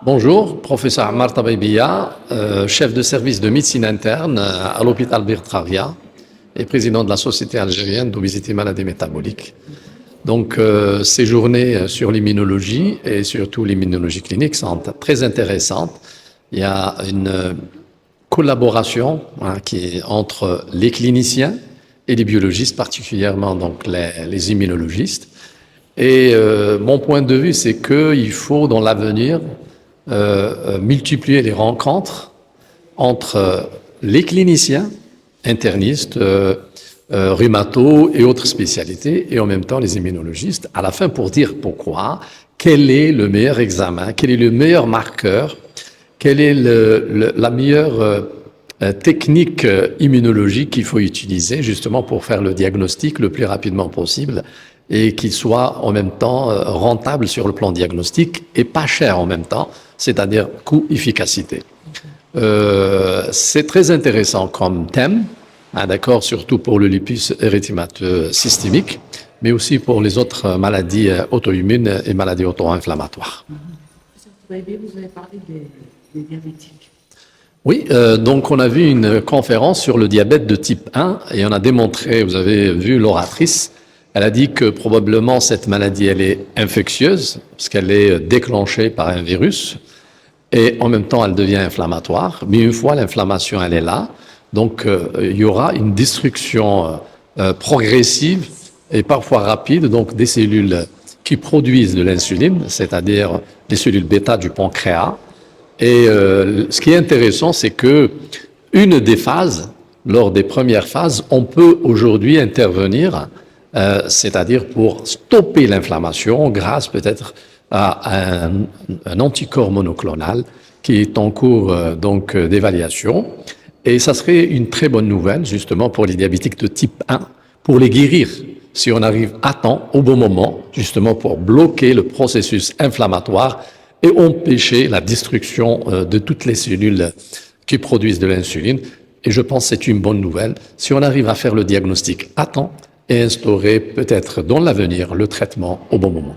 Bonjour, professeur Ammar Tabaybia, chef de service de médecine interne à l'hôpital Birtraria et président de la Société algérienne d'obésité et maladies métaboliques. Donc, ces journées sur l'immunologie et surtout l'immunologie clinique sont très intéressantes. Il y a une collaboration qui est entre les cliniciens et les biologistes, particulièrement donc les immunologistes. Et mon point de vue, c'est qu'il faut dans l'avenir multiplier les rencontres entre les cliniciens, internistes, rhumato et autres spécialités, et en même temps les immunologistes, à la fin pour dire pourquoi, quel est le meilleur examen, quel est le meilleur marqueur, quelle est la meilleure technique immunologique qu'il faut utiliser justement pour faire le diagnostic le plus rapidement possible et qu'il soit en même temps rentable sur le plan diagnostique et pas cher en même temps, c'est-à-dire coût-efficacité. C'est très intéressant comme thème, d'accord, surtout pour le lupus érythémateux systémique, mais aussi pour les autres maladies auto-immunes et maladies auto-inflammatoires. Vous avez parlé des diabétiques. Oui, donc on a vu une conférence sur le diabète de type 1 et on a démontré, vous avez vu l'oratrice, elle a dit que probablement cette maladie, elle est infectieuse, parce qu'elle est déclenchée par un virus, et en même temps, elle devient inflammatoire. Mais une fois l'inflammation, elle est là, donc il y aura une destruction progressive et parfois rapide, donc des cellules qui produisent de l'insuline, c'est-à-dire les cellules bêta du pancréas. Et ce qui est intéressant, c'est que une des phases, lors des premières phases, on peut aujourd'hui intervenir c'est-à-dire pour stopper l'inflammation grâce peut-être à un anticorps monoclonal qui est en cours donc d'évaluation. Et ça serait une très bonne nouvelle justement pour les diabétiques de type 1, pour les guérir si on arrive à temps, au bon moment, justement pour bloquer le processus inflammatoire et empêcher la destruction de toutes les cellules qui produisent de l'insuline. Et je pense que c'est une bonne nouvelle si on arrive à faire le diagnostic à temps et instaurer peut-être dans l'avenir le traitement au bon moment.